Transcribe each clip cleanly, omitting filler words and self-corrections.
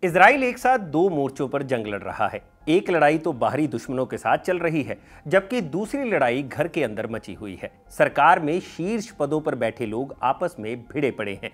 Israel एक साथ दो मोर्चों पर जंग लड़ रहा है। एक लड़ाई तो बाहरी दुश्मनों के साथ चल रही है, जबकि दूसरी लड़ाई घर के अंदर मची हुई है। सरकार में शीर्ष पदों पर बैठे लोग आपस में भिड़े पड़े हैं।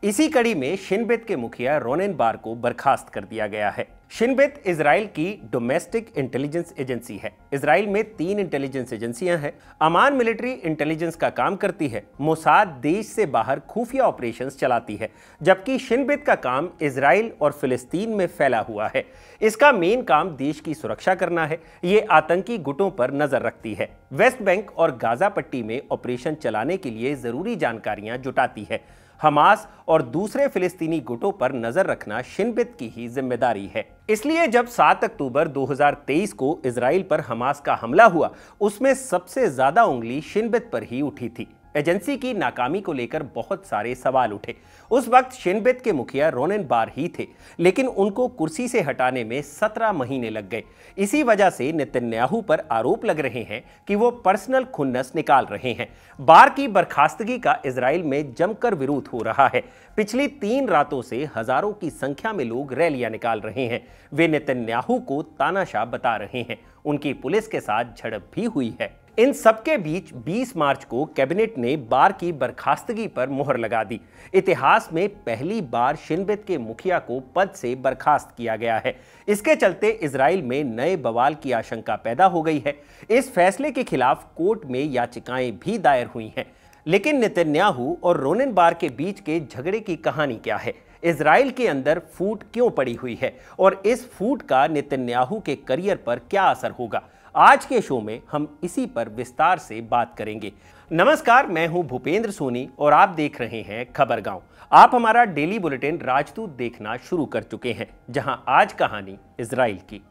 इसी कड़ी में शिन बेत के मुखिया रोनेन बार को बर्खास्त कर दिया गया है। शिन बेत इजराइल की डोमेस्टिक इंटेलिजेंस एजेंसी है। इजराइल में 3 इंटेलिजेंस एजेंसियां हैं। अमान मिलिट्री इंटेलिजेंस का काम करती है। मोसाद देश से बाहर खुफिया ऑपरेशंस चलाती है, जबकि शिन बेत का काम इजराइल और फिलिस्तीन में फैला हुआ है। इसका मेन काम देश की सुरक्षा करना है। ये आतंकी गुटों पर नजर रखती है। वेस्ट बैंक और गाजा पट्टी में ऑपरेशन चलाने के लिए जरूरी जानकारियां जुटाती है। हमास और दूसरे फिलिस्तीनी गुटों पर नजर रखना शिन बेत की ही जिम्मेदारी है। इसलिए जब 7 अक्टूबर 2023 को इजराइल पर हमास का हमला हुआ, उसमें सबसे ज्यादा उंगली शिन बेत पर ही उठी थी। एजेंसी की नाकामी को लेकर बहुत सारे सवाल उठे। उस वक्त शिन बेत के मुखिया रोनेन बार ही थे, लेकिन उनको कुर्सी से हटाने में 17 महीने लग गए। इसी वजह से नेतन्याहू पर आरोप लग रहे हैं कि वो पर्सनल खुन्नस निकाल रहे हैं। बार की बर्खास्तगी का इजराइल में जमकर विरोध हो रहा है। पिछली 3 रातों से हजारों की संख्या में लोग रैलियां निकाल रहे हैं। वे नेतन्याहू को तानाशाह बता रहे हैं। उनकी पुलिस के साथ झड़प भी हुई है। इन सबके बीच 20 मार्च को कैबिनेट ने बार की बर्खास्तगी पर मुहर लगा दी। इतिहास में पहली बार शिन बेत के मुखिया को पद से बर्खास्त किया गया है। इसके चलते इजराइल में नए बवाल की आशंका पैदा हो गई है। इस फैसले के खिलाफ कोर्ट में याचिकाएं भी दायर हुई हैं। लेकिन नेतन्याहू और रोनेन बार के बीच के झगड़े की कहानी क्या है? इजराइल के अंदर फूट क्यों पड़ी हुई है और इस फूट का नेतन्याहू के करियर पर क्या असर होगा? आज के शो में हम इसी पर विस्तार से बात करेंगे। नमस्कार, मैं हूं भूपेंद्र सोनी और आप देख रहे हैं खबर गांव। आप हमारा डेली बुलेटिन राजदूत देखना शुरू कर चुके हैं, जहां आज कहानी इजराइल की।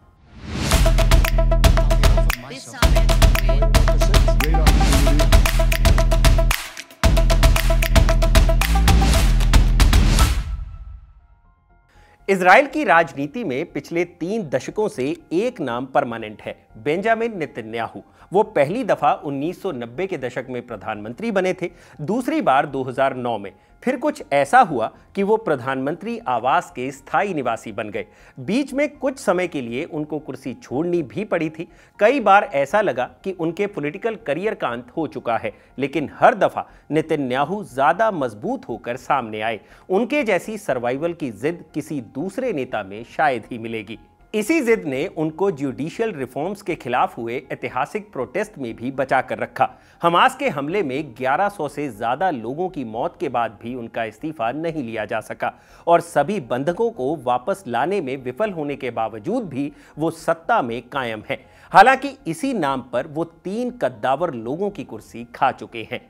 इजराइल की राजनीति में पिछले 3 दशकों से एक नाम परमानेंट है, बेंजामिन नेतन्याहू। वो पहली दफा 1990 के दशक में प्रधानमंत्री बने थे, दूसरी बार 2009 में। फिर कुछ ऐसा हुआ कि वो प्रधानमंत्री आवास के स्थायी निवासी बन गए। बीच में कुछ समय के लिए उनको कुर्सी छोड़नी भी पड़ी थी। कई बार ऐसा लगा कि उनके पॉलिटिकल करियर का अंत हो चुका है, लेकिन हर दफा नेतन्याहू ज्यादा मजबूत होकर सामने आए। उनके जैसी सर्वाइवल की जिद किसी दूसरे नेता में शायद ही मिलेगी। इसी जिद ने उनको जुडिशियल रिफॉर्म्स के खिलाफ हुए ऐतिहासिक प्रोटेस्ट में भी बचा कर रखा। हमास के हमले में 1100 से ज्यादा लोगों की मौत के बाद भी उनका इस्तीफा नहीं लिया जा सका और सभी बंधकों को वापस लाने में विफल होने के बावजूद भी वो सत्ता में कायम है। हालांकि इसी नाम पर वो 3 कद्दावर लोगों की कुर्सी खा चुके हैं।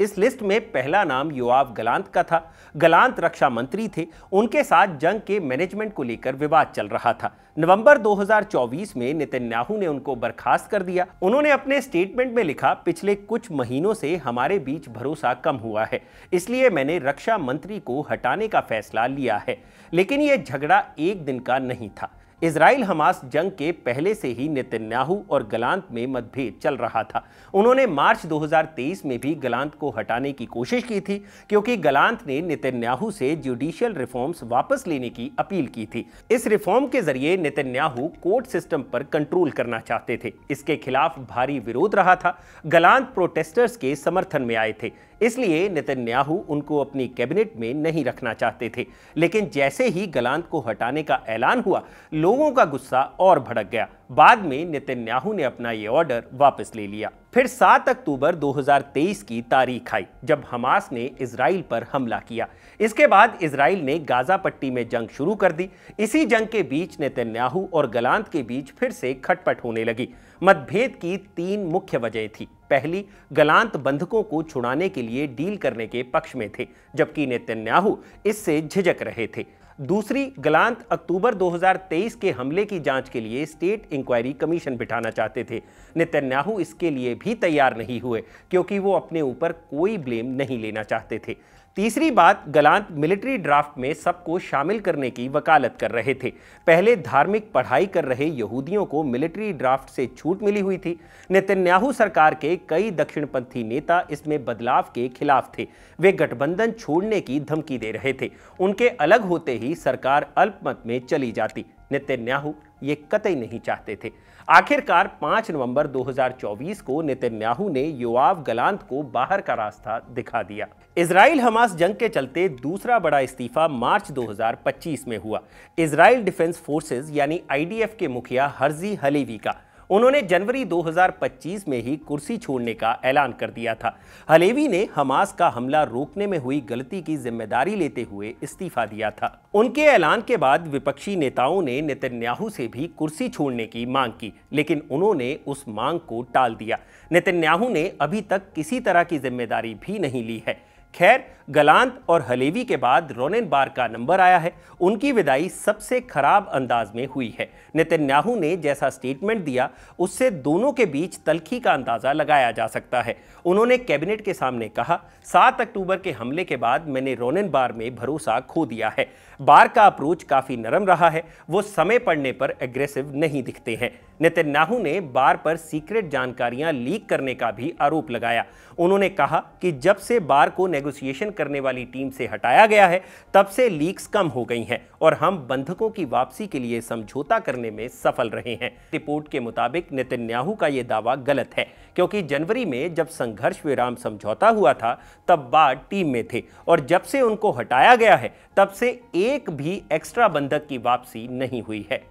इस लिस्ट में पहला नाम योआव गलांत का था। गलांत रक्षा मंत्री थे। उनके साथ जंग के मैनेजमेंट को लेकर विवाद चल रहा था। नवंबर 2024 में नेतन्याहू ने उनको बर्खास्त कर दिया। उन्होंने अपने स्टेटमेंट में लिखा, पिछले कुछ महीनों से हमारे बीच भरोसा कम हुआ है, इसलिए मैंने रक्षा मंत्री को हटाने का फैसला लिया है। लेकिन यह झगड़ा एक दिन का नहीं था। इजराइल हमास जंग के पहले से ही नेतन्याहू और गलांत में मतभेद चल रहा था। उन्होंने मार्च 2023 में भी गलांत को हटाने की कोशिश की थी, क्योंकि गलांत ने नेतन्याहू से जुडिशियल रिफॉर्म्स वापस लेने की अपील की थी। इस रिफॉर्म के जरिए नेतन्याहू कोर्ट सिस्टम पर कंट्रोल करना चाहते थे। इसके खिलाफ भारी विरोध रहा था। गलांत प्रोटेस्टर्स के समर्थन में आए थे, इसलिए नेतन्याहू उनको अपनी कैबिनेट में नहीं रखना चाहते थे। लेकिन जैसे ही गलांत को हटाने का ऐलान हुआ, लोगों का गुस्सा और भड़क गया। बाद में नेतन्याहू ने अपना ये ऑर्डर वापस ले लिया। फिर 7 अक्टूबर 2023 की तारीख आई, जब हमास ने इजराइल पर हमला किया। इसके बाद इजराइल ने गाजा पट्टी में जंग शुरू कर दी। इसी जंग के बीच नेतन्याहू और गलांत के बीच फिर से खटपट होने लगी। मतभेद की 3 मुख्य वजह थी। पहली, गलांत बंधकों को छुड़ाने के लिए डील करने के पक्ष में थे, जबकि नेतन्याहू इससे झिझक रहे थे। दूसरी, गलांत अक्टूबर 2023 के हमले की जांच के लिए स्टेट इंक्वायरी कमीशन बिठाना चाहते थे। नेतन्याहू इसके लिए भी तैयार नहीं हुए, क्योंकि वो अपने ऊपर कोई ब्लेम नहीं लेना चाहते थे। तीसरी बात, गलांत मिलिट्री ड्राफ्ट में सबको शामिल करने की वकालत कर रहे थे। पहले धार्मिक पढ़ाई कर रहे यहूदियों को मिलिट्री ड्राफ्ट से छूट मिली हुई थी। नेतन्याहू सरकार के कई दक्षिणपंथी नेता इसमें बदलाव के खिलाफ थे। वे गठबंधन छोड़ने की धमकी दे रहे थे। उनके अलग होते ही सरकार अल्पमत में चली जाती। नेतन्याहू ये कतई नहीं चाहते थे। आखिरकार 5 नवंबर 2024 को नेतन्याहू ने योआव गलांत को बाहर का रास्ता दिखा दिया। इजराइल हमास जंग के चलते दूसरा बड़ा इस्तीफा मार्च 2025 में हुआ। इजराइल डिफेंस फोर्सेस यानी आईडीएफ के मुखिया हर्जी हलेवी का। उन्होंने जनवरी 2025 में ही कुर्सी छोड़ने का ऐलान कर दिया था। हलेवी ने हमास का हमला रोकने में हुई गलती की जिम्मेदारी लेते हुए इस्तीफा दिया था। उनके ऐलान के बाद विपक्षी नेताओं ने नेतन्याहू से भी कुर्सी छोड़ने की मांग की, लेकिन उन्होंने उस मांग को टाल दिया। नेतन्याहू ने अभी तक किसी तरह की जिम्मेदारी भी नहीं ली है। खैर, गलांत और हलेवी के बाद रोनेन बार का नंबर आया है। उनकी विदाई सबसे खराब अंदाज में हुई है। नेतन्याहू ने जैसा स्टेटमेंट दिया उससे दोनों के बीच तल्खी का अंदाजा लगाया जा सकता है। उन्होंने कैबिनेट के सामने कहा, 7 अक्टूबर के हमले के बाद मैंने रोनेन बार में भरोसा खो दिया है। बार का अप्रोच काफी नरम रहा है। वो समय पड़ने पर एग्रेसिव नहीं दिखते हैं। नेतन्याहू ने बार पर सीक्रेट जानकारियां लीक करने का भी आरोप लगाया। उन्होंने कहा कि जब से बार को नेगोशिएशन करने वाली टीम से हटाया गया है, तब से लीक्स कम हो गई हैं और हम बंधकों की वापसी के लिए समझौता करने में सफल रहे हैं। रिपोर्ट के मुताबिक नेतन्याहू का यह दावा गलत है, क्योंकि जनवरी में जब संघर्ष विराम समझौता हुआ था तब बार टीम में थे और जब से उनको हटाया गया है तब से एक भी एक्स्ट्रा बंधक की वापसी नहीं हुई है।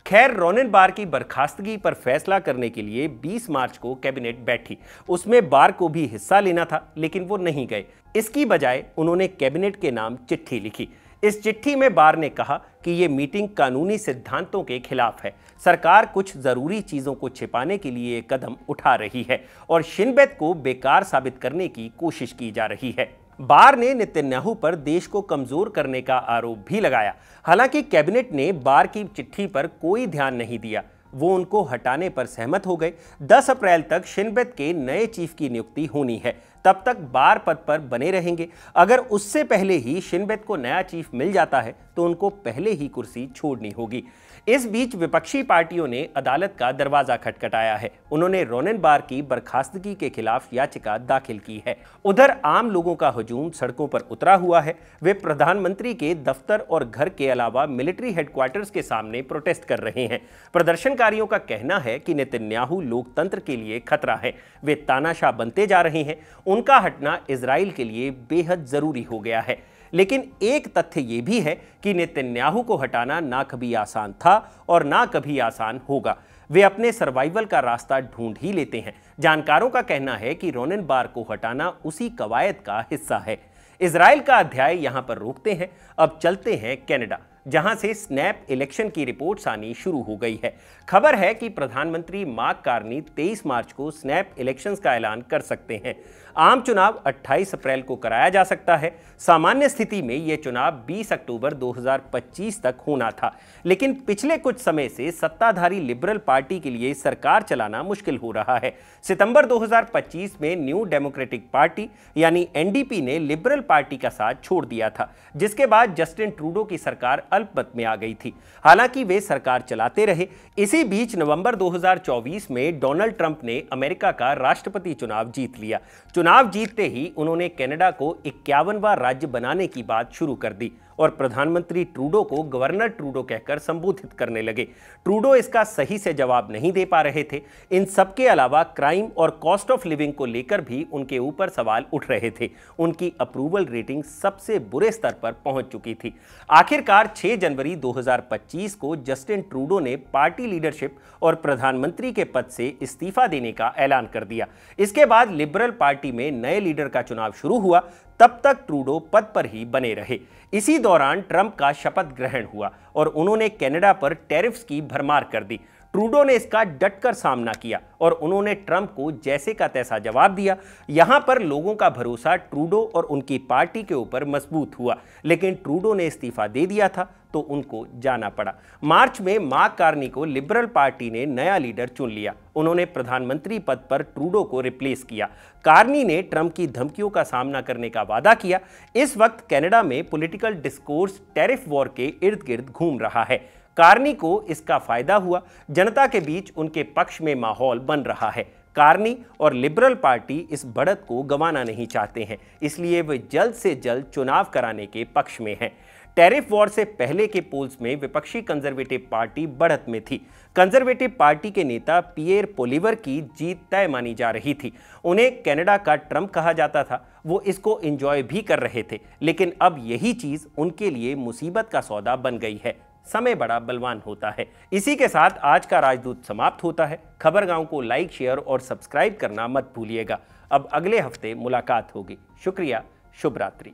खैर, रोनेन बार की बर्खास्तगी पर फैसला करने के लिए 20 मार्च को कैबिनेट बैठी। उसमें बार को भी हिस्सा लेना था, लेकिन वो नहीं गए। इसकी बजाय उन्होंने कैबिनेट के नाम चिट्ठी लिखी। इस चिट्ठी में बार ने कहा कि ये मीटिंग कानूनी सिद्धांतों के खिलाफ है। सरकार कुछ जरूरी चीजों को छिपाने के लिए कदम उठा रही है और शिन बेत को बेकार साबित करने की कोशिश की जा रही है। बार ने नेतन्याहू पर देश को कमजोर करने का आरोप भी लगाया। हालांकि कैबिनेट ने बार की चिट्ठी पर कोई ध्यान नहीं दिया। वो उनको हटाने पर सहमत हो गए। 10 अप्रैल तक शिन बेत के नए चीफ की नियुक्ति होनी है। तब तक बार पद पर बने रहेंगे। अगर उससे पहले ही शिन बेत को नया चीफ मिल जाता है तो उनको पहले ही कुर्सी छोड़नी होगी। इस बीच विपक्षी पार्टियों ने अदालत का दरवाजा खटखटाया है। उन्होंने रोनेन बार की बर्खास्तगी के खिलाफ याचिका दाखिल की है। उधर आम लोगों का हुजूम सड़कों पर उतरा हुआ है। वे प्रधानमंत्री के दफ्तर और घर के अलावा मिलिट्री हेडक्वार्टर्स के सामने प्रोटेस्ट कर रहे हैं। प्रदर्शनकारियों का कहना है कि नेतन्याहू लोकतंत्र के लिए खतरा है। वे तानाशाह बनते जा रहे हैं। उनका हटना इजराइल के लिए बेहद जरूरी हो गया है। लेकिन एक तथ्य यह भी है कि नेतन्याहू को हटाना ना कभी आसान था और ना कभी आसान होगा। वे अपने सर्वाइवल का रास्ता ढूंढ ही लेते हैं। जानकारों का कहना है कि रोनेन बार को हटाना उसी कवायद का हिस्सा है। इजराइल का अध्याय यहां पर रोकते हैं। अब चलते हैं कनाडा, जहां से स्नैप इलेक्शन की रिपोर्ट्स आनी शुरू हो गई है। खबर है कि प्रधानमंत्री मार्क कार्नी 23 मार्च को स्नैप इलेक्शंस का ऐलान कर सकते हैं। आम चुनाव 28 अप्रैल को कराया जा सकता है। सामान्य स्थिति में यह चुनाव 20 अक्टूबर 2025 तक होना था, लेकिन पिछले कुछ समय से सत्ताधारी लिबरल पार्टी के लिए सरकार चलाना मुश्किल हो रहा है। सितंबर 2025 में न्यू डेमोक्रेटिक पार्टी यानी एनडीपी ने लिबरल पार्टी का साथ छोड़ दिया था, जिसके बाद जस्टिन ट्रूडो की सरकार अल्पमत में आ गई थी। हालांकि वे सरकार चलाते रहे। इसी बीच नवंबर 2024 में डोनाल्ड ट्रंप ने अमेरिका का राष्ट्रपति चुनाव जीत लिया। चुनाव जीतते ही उन्होंने कनाडा को 51वां राज्य बनाने की बात शुरू कर दी और प्रधानमंत्री ट्रूडो को गवर्नर ट्रूडो कहकर संबोधित करने लगे। ट्रूडो इसका सही से जवाब नहीं दे पा रहे थे। इन सब के अलावा क्राइम और कॉस्ट ऑफ लिविंग को लेकर भी उनके ऊपर सवाल उठ रहे थे। उनकी अप्रूवल रेटिंग सबसे बुरे स्तर पर पहुंच चुकी थी। आखिरकार 6 जनवरी 2025 को जस्टिन ट्रूडो ने पार्टी लीडरशिप और प्रधानमंत्री के पद से इस्तीफा देने का ऐलान कर दिया। इसके बाद लिबरल पार्टी में नए लीडर का चुनाव शुरू हुआ। तब तक ट्रूडो पद पर ही बने रहे। इसी दौरान ट्रंप का शपथ ग्रहण हुआ और उन्होंने कनाडा पर टैरिफ्स की भरमार कर दी। ट्रूडो ने इसका डटकर सामना किया और उन्होंने ट्रंप को जैसे का तैसा जवाब दिया। यहां पर लोगों का भरोसा ट्रूडो और उनकी पार्टी के ऊपर मजबूत हुआ, लेकिन ट्रूडो ने इस्तीफा दे दिया था। तो उनको जाना पड़ा। मार्च में मार्क कार्नी को लिबरल पार्टी ने नया लीडर चुन लिया। उन्होंने प्रधानमंत्री पद पर ट्रूडो को रिप्लेस किया। कार्नी ने ट्रंप की धमकियों का सामना करने का वादा किया। इस वक्त कनाडा में पॉलिटिकल डिस्कोर्स टैरिफ वॉर के इर्द गिर्द घूम रहा है। कार्नी को इसका फायदा हुआ। जनता के बीच उनके पक्ष में माहौल बन रहा है। कार्नी और लिबरल पार्टी इस बढ़त को गंवाना नहीं चाहते हैं, इसलिए वे जल्द से जल्द चुनाव कराने के पक्ष में हैं। टैरिफ वॉर से पहले के पोल्स में विपक्षी कंजर्वेटिव पार्टी बढ़त में थी। कंजर्वेटिव पार्टी के नेता पियर पोलिवर की जीत तय मानी जा रही थी। उन्हें कनाडा का ट्रंप कहा जाता था। वो इसको एंजॉय भी कर रहे थे, लेकिन अब यही चीज उनके लिए मुसीबत का सौदा बन गई है। समय बड़ा बलवान होता है। इसी के साथ आज का राजदूत समाप्त होता है। खबरगांव को लाइक, शेयर और सब्सक्राइब करना मत भूलिएगा। अब अगले हफ्ते मुलाकात होगी। शुक्रिया। शुभ रात्रि।